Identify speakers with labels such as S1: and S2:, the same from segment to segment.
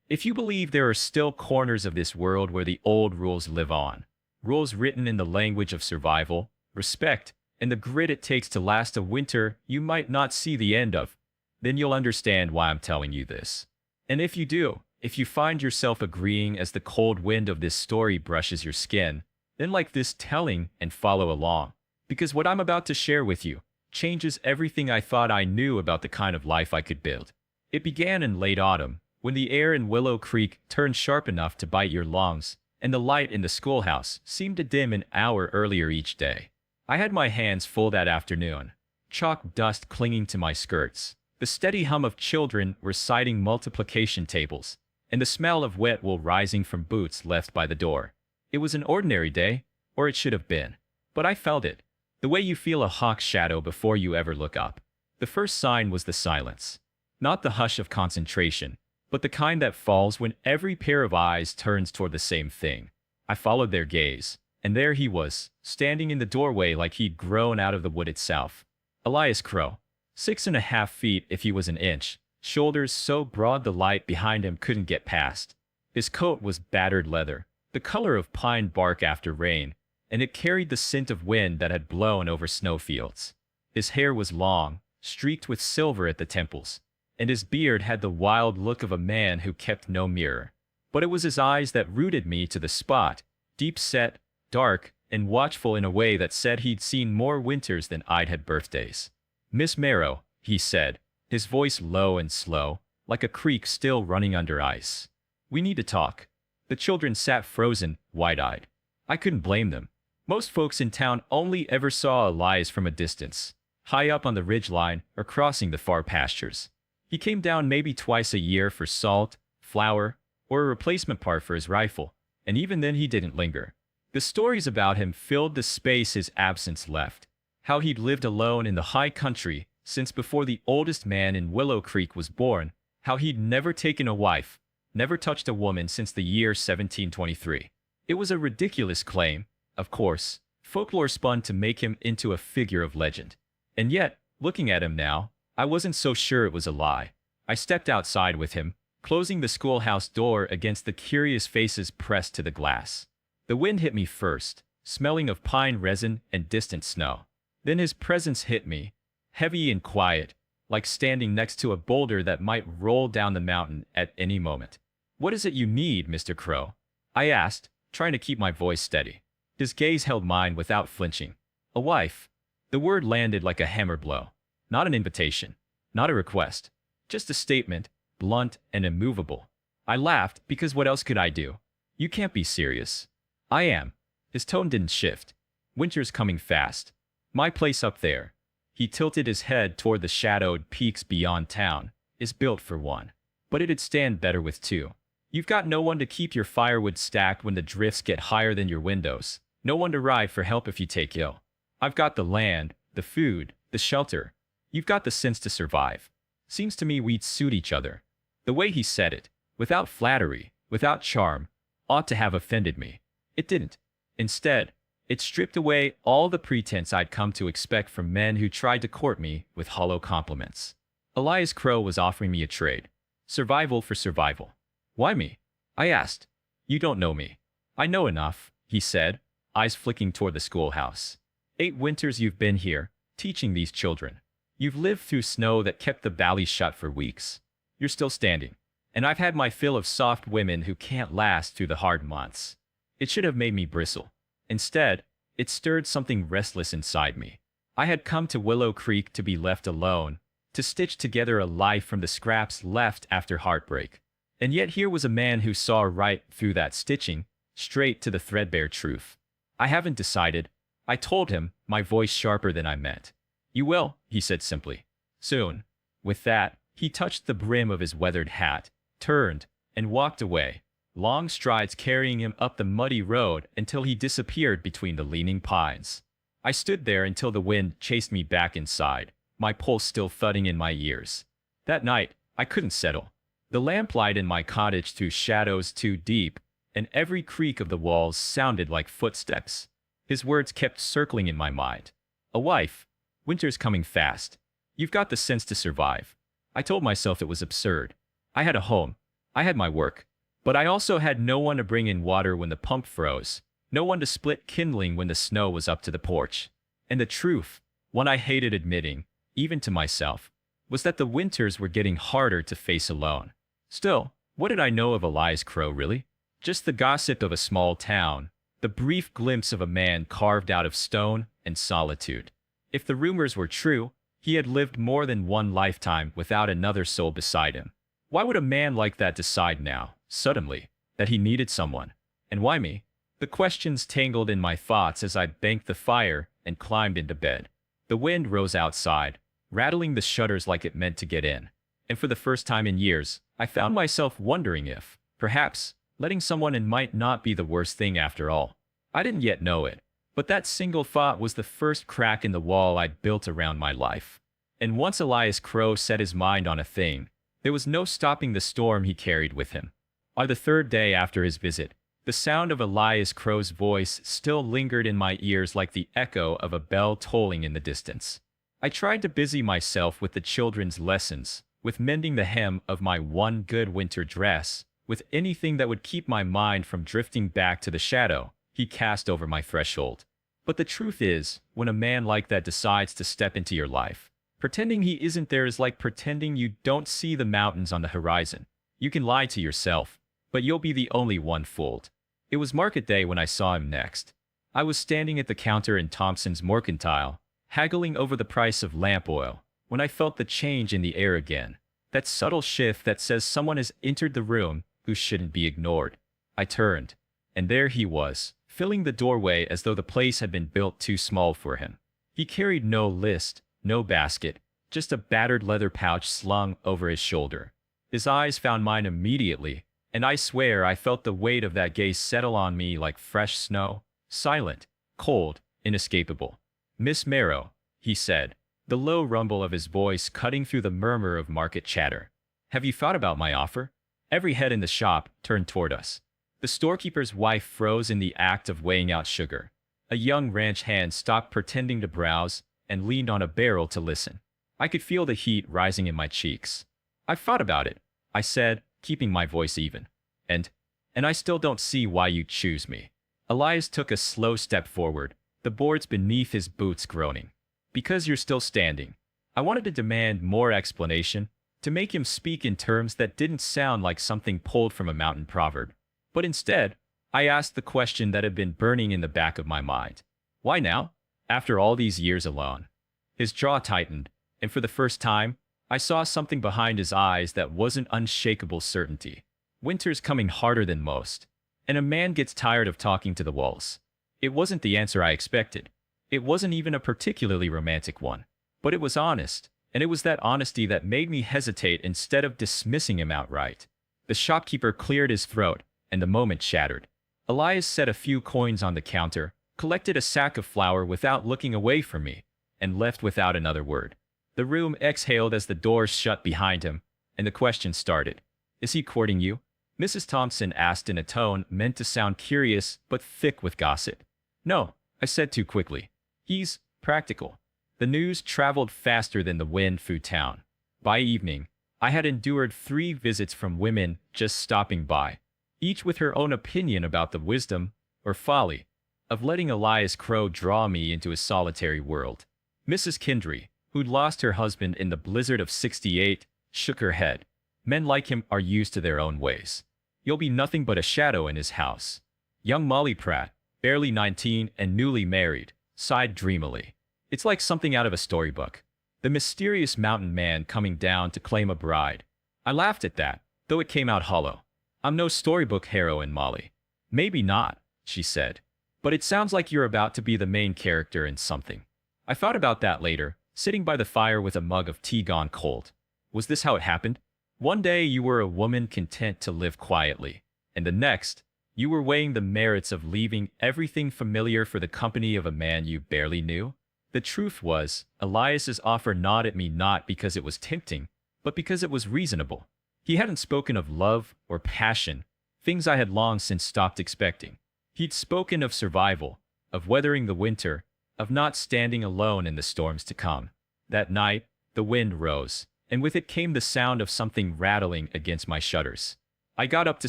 S1: If you believe there are still corners of this world where the old rules live on, rules written in the language of survival, respect, and the grit it takes to last a winter you might not see the end of, then you'll understand why I'm telling you this. And if you do, if you find yourself agreeing as the cold wind of this story brushes your skin, then like this telling and follow along. Because what I'm about to share with you changes everything I thought I knew about the kind of life I could build. It began in late autumn, when the air in Willow Creek turned sharp enough to bite your lungs, and the light in the schoolhouse seemed to dim an hour earlier each day. I had my hands full that afternoon, chalk dust clinging to my skirts, the steady hum of children reciting multiplication tables, and the smell of wet wool rising from boots left by the door. It was an ordinary day, or it should have been. But I felt it, the way you feel a hawk's shadow before you ever look up. The first sign was the silence. Not the hush of concentration, but the kind that falls when every pair of eyes turns toward the same thing. I followed their gaze, and there he was, standing in the doorway like he'd grown out of the wood itself. Elias Crow, 6.5 feet if he was an inch, shoulders so broad the light behind him couldn't get past. His coat was battered leather, the color of pine bark after rain, and it carried the scent of wind that had blown over snowfields. His hair was long, streaked with silver at the temples, and his beard had the wild look of a man who kept no mirror. But it was his eyes that rooted me to the spot, deep-set, dark, and watchful in a way that said he'd seen more winters than I'd had birthdays. "Miss Marrow," he said, his voice low and slow, like a creek still running under ice. "We need to talk." The children sat frozen, wide-eyed. I couldn't blame them. Most folks in town only ever saw Elias from a distance, high up on the ridgeline or crossing the far pastures. He came down maybe twice a year for salt, flour, or a replacement part for his rifle, and even then he didn't linger. The stories about him filled the space his absence left. How he'd lived alone in the high country since before the oldest man in Willow Creek was born. How he'd never taken a wife, never touched a woman since the year 1723. It was a ridiculous claim, of course, folklore spun to make him into a figure of legend. And yet, looking at him now, I wasn't so sure it was a lie. I stepped outside with him, closing the schoolhouse door against the curious faces pressed to the glass. The wind hit me first, smelling of pine resin and distant snow. Then his presence hit me, heavy and quiet, like standing next to a boulder that might roll down the mountain at any moment. "What is it you need, Mr. Crow?" I asked, trying to keep my voice steady. His gaze held mine without flinching. "A wife." The word landed like a hammer blow. Not an invitation, not a request, just a statement, blunt and immovable. I laughed because what else could I do? "You can't be serious." "I am." His tone didn't shift. "Winter's coming fast. My place up there," he tilted his head toward the shadowed peaks beyond town, "is built for one. But it'd stand better with two. You've got no one to keep your firewood stacked when the drifts get higher than your windows. No one to ride for help if you take ill. I've got the land, the food, the shelter. You've got the sense to survive. Seems to me we'd suit each other." The way he said it, without flattery, without charm, ought to have offended me. It didn't. Instead, it stripped away all the pretense I'd come to expect from men who tried to court me with hollow compliments. Elias Crow was offering me a trade. Survival for survival. "Why me?" I asked. "You don't know me." "I know enough," he said, eyes flicking toward the schoolhouse. "8 winters you've been here, teaching these children. You've lived through snow that kept the valleys shut for weeks. You're still standing. And I've had my fill of soft women who can't last through the hard months." It should have made me bristle. Instead, it stirred something restless inside me. I had come to Willow Creek to be left alone, to stitch together a life from the scraps left after heartbreak. And yet here was a man who saw right through that stitching, straight to the threadbare truth. "I haven't decided," I told him, my voice sharper than I meant. "You will," he said simply. "Soon." With that, he touched the brim of his weathered hat, turned, and walked away, long strides carrying him up the muddy road until he disappeared between the leaning pines. I stood there until the wind chased me back inside, my pulse still thudding in my ears. That night, I couldn't settle. The lamplight in my cottage threw shadows too deep, and every creak of the walls sounded like footsteps. His words kept circling in my mind. "A wife. Winter's coming fast. You've got the sense to survive." I told myself it was absurd. I had a home. I had my work, but I also had no one to bring in water when the pump froze, no one to split kindling when the snow was up to the porch. And the truth, one I hated admitting, even to myself, was that the winters were getting harder to face alone. Still, what did I know of Elias Crow, really? Just the gossip of a small town, the brief glimpse of a man carved out of stone and solitude. If the rumors were true, he had lived more than one lifetime without another soul beside him. Why would a man like that decide now, suddenly, that he needed someone? And why me? The questions tangled in my thoughts as I banked the fire and climbed into bed. The wind rose outside, rattling the shutters like it meant to get in. And for the first time in years, I found myself wondering if, perhaps, letting someone in might not be the worst thing after all. I didn't yet know it, but that single thought was the first crack in the wall I'd built around my life. And once Elias Crow set his mind on a thing, there was no stopping the storm he carried with him. On the third day after his visit, the sound of Elias Crow's voice still lingered in my ears like the echo of a bell tolling in the distance. I tried to busy myself with the children's lessons, with mending the hem of my one good winter dress, with anything that would keep my mind from drifting back to the shadow he cast over my threshold. But the truth is, when a man like that decides to step into your life, pretending he isn't there is like pretending you don't see the mountains on the horizon. You can lie to yourself, but you'll be the only one fooled. It was market day when I saw him next. I was standing at the counter in Thompson's Mercantile, haggling over the price of lamp oil, when I felt the change in the air again. That subtle shift that says someone has entered the room who shouldn't be ignored. I turned, and there he was, filling the doorway as though the place had been built too small for him. He carried no list, no basket, just a battered leather pouch slung over his shoulder. His eyes found mine immediately, and I swear I felt the weight of that gaze settle on me like fresh snow, silent, cold, inescapable. "Miss Marrow," he said, the low rumble of his voice cutting through the murmur of market chatter. "Have you thought about my offer?" Every head in the shop turned toward us. The storekeeper's wife froze in the act of weighing out sugar. A young ranch hand stopped pretending to browse and leaned on a barrel to listen. I could feel the heat rising in my cheeks. "I've thought about it," I said, keeping my voice even. And I still don't see why you choose me." Elias took a slow step forward, the boards beneath his boots groaning. "Because you're still standing." I wanted to demand more explanation, to make him speak in terms that didn't sound like something pulled from a mountain proverb. But instead, I asked the question that had been burning in the back of my mind. Why now? After all these years alone. His jaw tightened, and for the first time, I saw something behind his eyes that wasn't unshakable certainty. Winter's coming harder than most, and a man gets tired of talking to the walls. It wasn't the answer I expected. It wasn't even a particularly romantic one, but it was honest, and it was that honesty that made me hesitate instead of dismissing him outright. The shopkeeper cleared his throat, and the moment shattered. Elias set a few coins on the counter, collected a sack of flour without looking away from me, and left without another word. The room exhaled as the doors shut behind him, and the question started. "Is he courting you?" Mrs. Thompson asked in a tone meant to sound curious but thick with gossip. "No," I said too quickly. "He's practical." The news traveled faster than the wind through town. By evening, I had endured 3 visits from women just stopping by, each with her own opinion about the wisdom, or folly, of letting Elias Crow draw me into his solitary world. Mrs. Kindry, who'd lost her husband in the blizzard of '68, shook her head. "Men like him are used to their own ways. You'll be nothing but a shadow in his house." Young Molly Pratt, barely 19 and newly married, sighed dreamily. "It's like something out of a storybook. The mysterious mountain man coming down to claim a bride." I laughed at that, though it came out hollow. "I'm no storybook heroine, Molly." "Maybe not," she said. "But it sounds like you're about to be the main character in something." I thought about that later, sitting by the fire with a mug of tea gone cold. Was this how it happened? One day you were a woman content to live quietly, and the next, you were weighing the merits of leaving everything familiar for the company of a man you barely knew. The truth was, Elias's offer gnawed at me not because it was tempting, but because it was reasonable. He hadn't spoken of love or passion, things I had long since stopped expecting. He'd spoken of survival, of weathering the winter, of not standing alone in the storms to come. That night, the wind rose, and with it came the sound of something rattling against my shutters. I got up to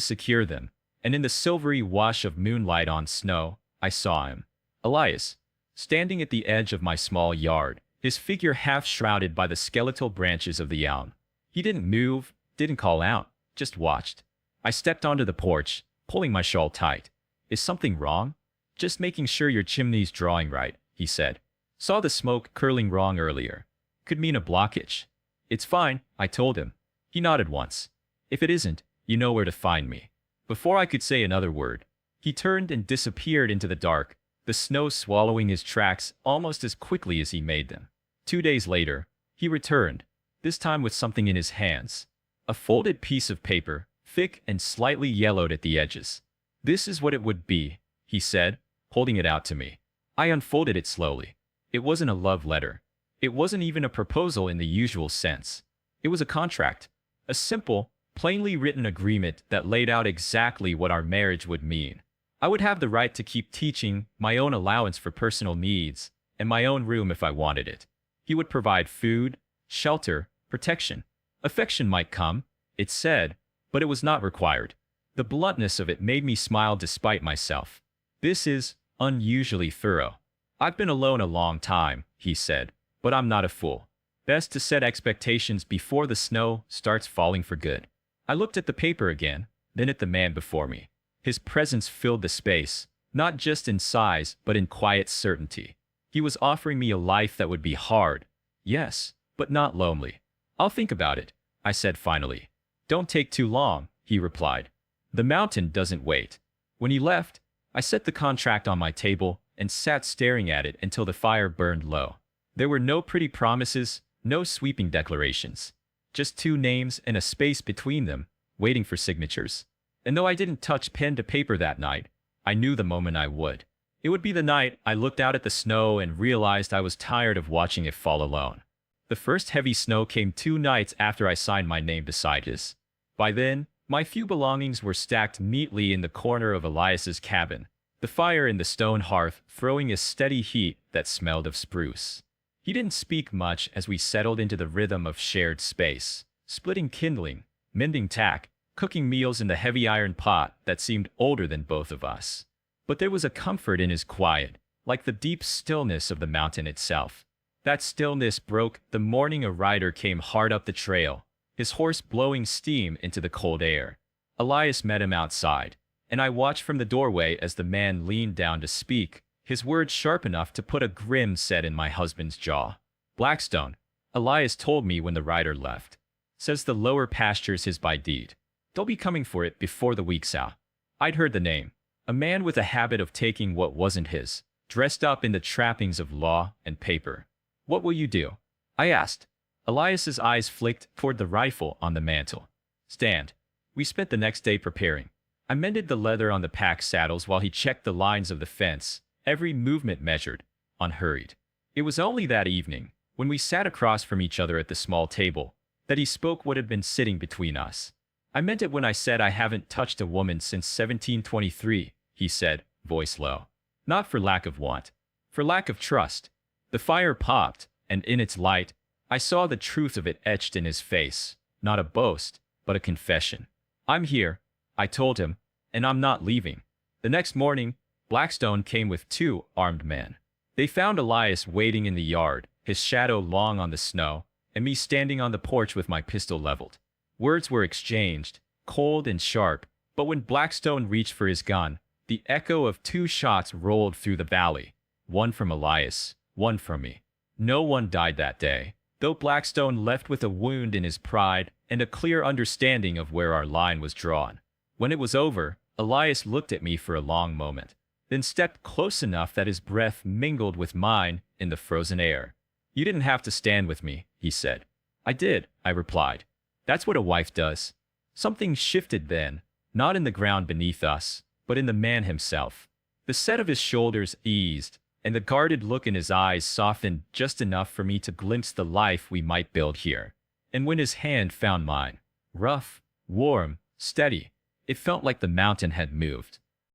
S1: secure them, and in the silvery wash of moonlight on snow, I saw him. Elias, standing at the edge of my small yard, his figure half shrouded by the skeletal branches of the elm. He didn't move, didn't call out, just watched. I stepped onto the porch, pulling my shawl tight. Is something wrong? Just making sure your chimney's drawing right, he said. Saw the smoke curling wrong earlier. Could mean a blockage. It's fine, I told him. He nodded once. If it isn't, you know where to find me. Before I could say another word, he turned and disappeared into the dark, the snow swallowing his tracks almost as quickly as he made them. 2 days later, he returned, this time with something in his hands. A folded piece of paper, thick and slightly yellowed at the edges. This is what it would be, he said, holding it out to me. I unfolded it slowly. It wasn't a love letter. It wasn't even a proposal in the usual sense. It was a contract. A simple, plainly written agreement that laid out exactly what our marriage would mean. I would have the right to keep teaching, my own allowance for personal needs, and my own room if I wanted it. He would provide food, shelter, protection. Affection might come, it said, but it was not required. The bluntness of it made me smile despite myself. This is unusually thorough. I've been alone a long time, he said, but I'm not a fool. Best to set expectations before the snow starts falling for good. I looked at the paper again, then at the man before me. His presence filled the space, not just in size, but in quiet certainty. He was offering me a life that would be hard, yes, but not lonely. I'll think about it, I said finally. Don't take too long, he replied. The mountain doesn't wait. When he left, I set the contract on my table and sat staring at it until the fire burned low. There were no pretty promises, no sweeping declarations. Just 2 names and a space between them, waiting for signatures. And though I didn't touch pen to paper that night, I knew the moment I would. It would be the night I looked out at the snow and realized I was tired of watching it fall alone. The first heavy snow came 2 nights after I signed my name beside his. By then, my few belongings were stacked neatly in the corner of Elias's cabin, the fire in the stone hearth throwing a steady heat that smelled of spruce. He didn't speak much as we settled into the rhythm of shared space, splitting kindling, mending tack, cooking meals in the heavy iron pot that seemed older than both of us. But there was a comfort in his quiet, like the deep stillness of the mountain itself. That stillness broke the morning a rider came hard up the trail, his horse blowing steam into the cold air. Elias met him outside, and I watched from the doorway as the man leaned down to speak, his words sharp enough to put a grim set in my husband's jaw. Blackstone, Elias told me when the rider left. Says the lower pasture's his by deed. They'll be coming for it before the week's out. I'd heard the name. A man with a habit of taking what wasn't his, dressed up in the trappings of law and paper. What will you do? I asked. Elias's eyes flicked toward the rifle on the mantel. Stand. We spent the next day preparing. I mended the leather on the pack saddles while he checked the lines of the fence, every movement measured, unhurried. It was only that evening, when we sat across from each other at the small table, that he spoke what had been sitting between us. I meant it when I said I haven't touched a woman since 1723, he said, voice low. Not for lack of want, for lack of trust. The fire popped, and in its light, I saw the truth of it etched in his face, not a boast, but a confession. I'm here, I told him, and I'm not leaving. The next morning, Blackstone came with 2 armed men. They found Elias waiting in the yard, his shadow long on the snow, and me standing on the porch with my pistol leveled. Words were exchanged, cold and sharp, but when Blackstone reached for his gun, the echo of 2 shots rolled through the valley, one from Elias, one from me. No one died that day, though Blackstone left with a wound in his pride and a clear understanding of where our line was drawn. When it was over, Elias looked at me for a long moment, then stepped close enough that his breath mingled with mine in the frozen air. You didn't have to stand with me, he said. I did, I replied. That's what a wife does. Something shifted then, not in the ground beneath us, but in the man himself. The set of his shoulders eased, and the guarded look in his eyes softened just enough for me to glimpse the life we might build here. And when his hand found mine, rough, warm, steady, it felt like the mountain had moved.